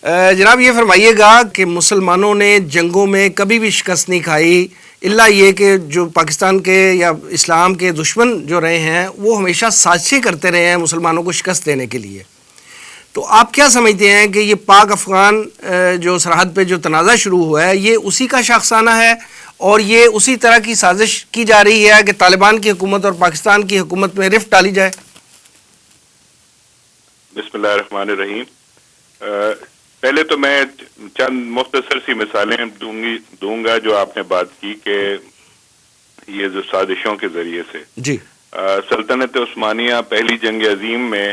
جناب یہ فرمائیے گا کہ مسلمانوں نے جنگوں میں کبھی بھی شکست نہیں کھائی، الا یہ کہ جو پاکستان کے یا اسلام کے دشمن جو رہے ہیں وہ ہمیشہ سازشیں کرتے رہے ہیں مسلمانوں کو شکست دینے کے لیے. تو آپ کیا سمجھتے ہیں کہ یہ پاک افغان جو سرحد پہ جو تنازع شروع ہوا ہے یہ اسی کا شاخسانہ ہے اور یہ اسی طرح کی سازش کی جا رہی ہے کہ طالبان کی حکومت اور پاکستان کی حکومت میں رفت ڈالی جائے؟ بسم اللہ الرحمن الرحیم. پہلے تو میں چند مختصر سی مثالیں دوں گا جو آپ نے بات کی کہ یہ جو سازشوں کے ذریعے سے جی سلطنت عثمانیہ پہلی جنگ عظیم میں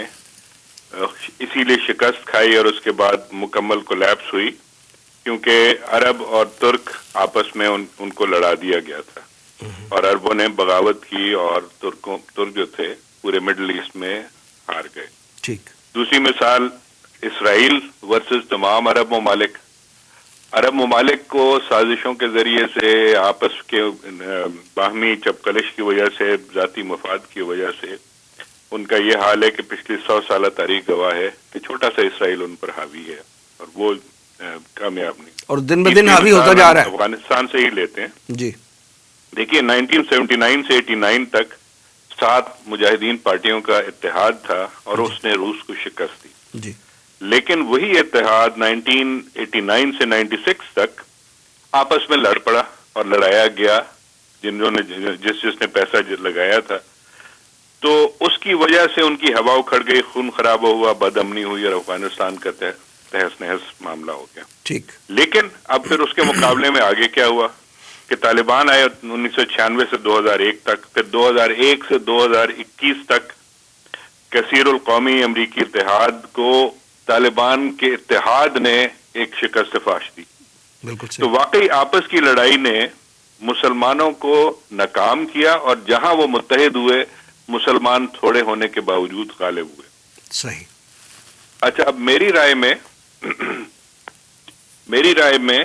اسی لیے شکست کھائی اور اس کے بعد مکمل کولیپس ہوئی کیونکہ عرب اور ترک آپس میں ان کو لڑا دیا گیا تھا اور عربوں نے بغاوت کی اور ترک جو تھے پورے مڈل ایسٹ میں ہار گئے. ٹھیک. دوسری مثال اسرائیل ورسز تمام عرب ممالک کو سازشوں کے ذریعے سے آپس کے باہمی چپکلش کی وجہ سے ذاتی مفاد کی وجہ سے ان کا یہ حال ہے کہ پچھلی 100 سالہ تاریخ گواہ ہے کہ چھوٹا سا اسرائیل ان پر حاوی ہے اور وہ کامیاب نہیں اور دن بہ دن حاوی ہوتا جا رہا ہے. افغانستان سے ہی لیتے ہیں. جی دیکھیے 1979 سے 89 تک 7 مجاہدین پارٹیوں کا اتحاد تھا اور اس نے روس کو شکست دی. جی لیکن وہی اتحاد 1989 سے 96 تک آپس میں لڑ پڑا اور لڑایا گیا جس نے پیسہ لگایا تھا تو اس کی وجہ سے ان کی ہوا اکھڑ گئی، خون خراب ہوا، بد امنی ہوئی اور افغانستان کا تہس نہس معاملہ ہو گیا. ٹھیک. لیکن اب پھر اس کے مقابلے میں آگے کیا ہوا کہ طالبان آئے 1996 سے 2001 تک، پھر 2001 سے 2021 تک کثیر القومی امریکی اتحاد کو طالبان کے اتحاد نے ایک شکست فاش دی. بالکل. تو واقعی آپس کی لڑائی نے مسلمانوں کو ناکام کیا اور جہاں وہ متحد ہوئے مسلمان تھوڑے ہونے کے باوجود غالب ہوئے. صحیح. اچھا اب میری رائے میں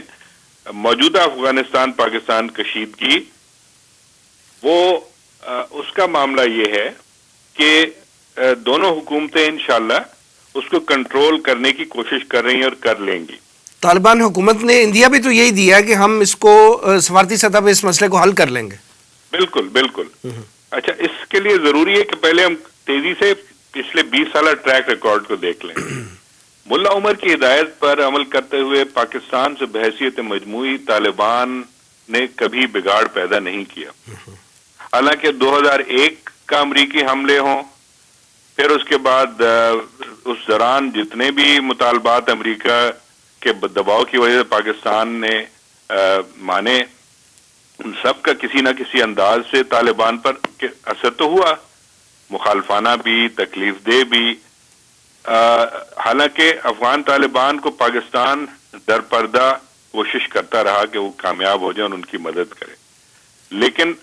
موجودہ افغانستان پاکستان کشیدگی وہ اس کا معاملہ یہ ہے کہ دونوں حکومتیں انشاءاللہ اس کو کنٹرول کرنے کی کوشش کر رہی ہیں اور کر لیں گی. طالبان حکومت نے انڈیا بھی تو یہی دیا ہے کہ ہم اس کو سفارتی سطح پہ اس مسئلے کو حل کر لیں گے. بالکل بالکل. اچھا اس کے لیے ضروری ہے کہ پہلے ہم تیزی سے پچھلے 20 سالہ ٹریک ریکارڈ کو دیکھ لیں. ملا عمر کی ہدایت پر عمل کرتے ہوئے پاکستان سے بحیثیت مجموعی طالبان نے کبھی بگاڑ پیدا نہیں کیا. حالانکہ 2001 کا امریکی حملے ہوں، پھر اس کے بعد اس دوران جتنے بھی مطالبات امریکہ کے دباؤ کی وجہ سے پاکستان نے مانے، ان سب کا کسی نہ کسی انداز سے طالبان پر اثر تو ہوا، مخالفانہ بھی، تکلیف دہ بھی. حالانکہ افغان طالبان کو پاکستان در پردہ کوشش کرتا رہا کہ وہ کامیاب ہو جائے اور ان کی مدد کرے. لیکن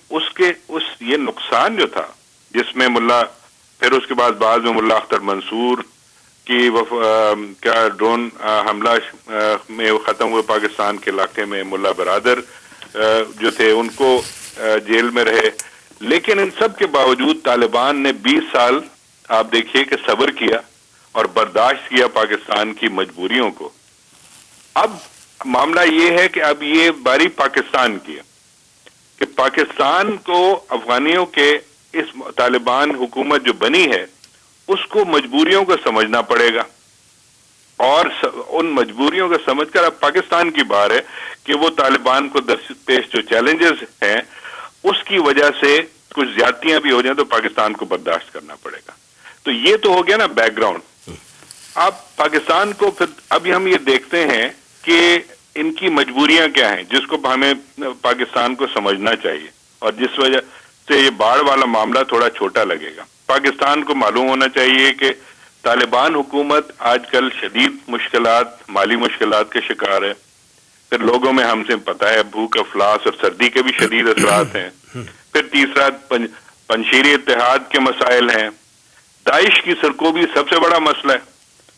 یہ نقصان جو تھا جس میں پھر اس کے بعد میں ملا اختر منصور کی کیا ڈرون حملہ میں ختم ہوئے پاکستان کے علاقے میں، ملا برادر جو تھے ان کو جیل میں رہے. لیکن ان سب کے باوجود طالبان نے 20 سال آپ دیکھیے کہ صبر کیا اور برداشت کیا پاکستان کی مجبوریوں کو. اب معاملہ یہ ہے کہ اب یہ باری پاکستان کی ہے کہ پاکستان کو افغانیوں کے اس طالبان حکومت جو بنی ہے اس کو مجبوریوں کو سمجھنا پڑے گا اور ان مجبوریوں کو سمجھ کر اب پاکستان کی بار ہے کہ وہ طالبان کو درپیش جو چیلنجز ہیں اس کی وجہ سے کچھ زیادتیاں بھی ہو جائیں تو پاکستان کو برداشت کرنا پڑے گا. تو یہ تو ہو گیا نا بیک گراؤنڈ. اب پاکستان کو پھر ابھی ہم یہ دیکھتے ہیں کہ ان کی مجبوریاں کیا ہیں جس کو ہمیں پاکستان کو سمجھنا چاہیے اور جس وجہ سے یہ باڑ والا معاملہ تھوڑا چھوٹا لگے گا. پاکستان کو معلوم ہونا چاہیے کہ طالبان حکومت آج کل شدید مشکلات، مالی مشکلات کے شکار ہے. پھر لوگوں میں ہم سے پتہ ہے بھوک، افلاس اور سردی کے بھی شدید اثرات ہیں. پھر تیسرا پنشیری اتحاد کے مسائل ہیں. داعش کی سرکوبی سب سے بڑا مسئلہ ہے.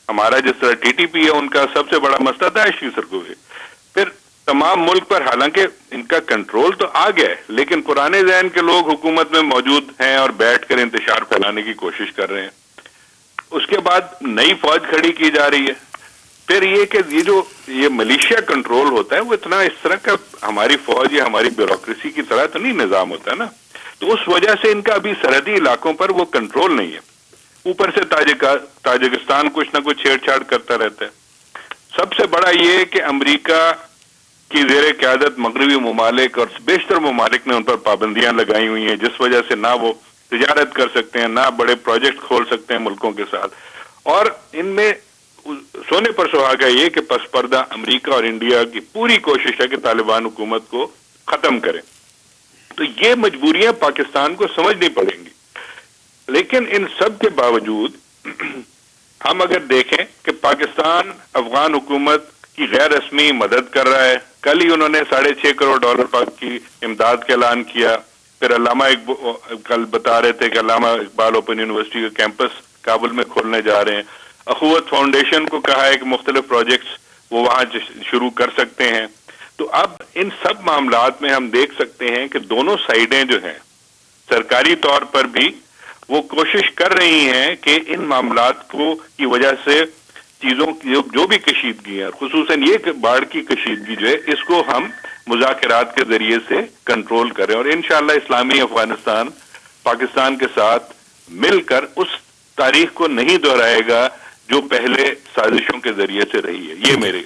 ہمارا جس طرح ٹی ٹی پی ہے ان کا سب سے بڑا مسئلہ داعش کی سرکوبی. پھر تمام ملک پر حالانکہ ان کا کنٹرول تو آ گیا ہے لیکن پرانے ذہن کے لوگ حکومت میں موجود ہیں اور بیٹھ کر انتشار پھیلانے کی کوشش کر رہے ہیں. اس کے بعد نئی فوج کھڑی کی جا رہی ہے. پھر یہ کہ یہ ملیشیا کنٹرول ہوتا ہے وہ اتنا اس طرح کا ہماری فوج یا ہماری بیوروکریسی کی طرح تو نہیں نظام ہوتا ہے نا، تو اس وجہ سے ان کا ابھی سرحدی علاقوں پر وہ کنٹرول نہیں ہے. اوپر سے تاجکستان کچھ نہ کچھ چھیڑ چھاڑ کرتا رہتا ہے. سب سے بڑا یہ کہ امریکہ کی زیر قیادت مغربی ممالک اور بیشتر ممالک نے ان پر پابندیاں لگائی ہوئی ہیں، جس وجہ سے نہ وہ تجارت کر سکتے ہیں، نہ بڑے پروجیکٹ کھول سکتے ہیں ملکوں کے ساتھ. اور ان میں سونے پر سہاگا یہ کہ پس پردہ امریکہ اور انڈیا کی پوری کوشش ہے کہ طالبان حکومت کو ختم کریں. تو یہ مجبوریاں پاکستان کو سمجھنی پڑیں گی. لیکن ان سب کے باوجود ہم اگر دیکھیں کہ پاکستان افغان حکومت کی غیر رسمی مدد کر رہا ہے. کل ہی انہوں نے $6.5 کروڑ پاک کی امداد کا اعلان کیا. پھر علامہ کل بتا رہے تھے کہ علامہ اقبال اوپن یونیورسٹی کا کیمپس کابل میں کھولنے جا رہے ہیں. اخوت فاؤنڈیشن کو کہا ہے کہ مختلف پروجیکٹس وہ وہاں شروع کر سکتے ہیں. تو اب ان سب معاملات میں ہم دیکھ سکتے ہیں کہ دونوں سائیڈیں جو ہیں سرکاری طور پر بھی وہ کوشش کر رہی ہیں کہ ان معاملات کی وجہ سے چیزوں کی جو بھی کشیدگی ہے، خصوصاً یہ کہ باڑھ کی کشیدگی جو ہے، اس کو ہم مذاکرات کے ذریعے سے کنٹرول کریں. اور انشاءاللہ اسلامی افغانستان پاکستان کے ساتھ مل کر اس تاریخ کو نہیں دہرائے گا جو پہلے سازشوں کے ذریعے سے رہی ہے. یہ میرے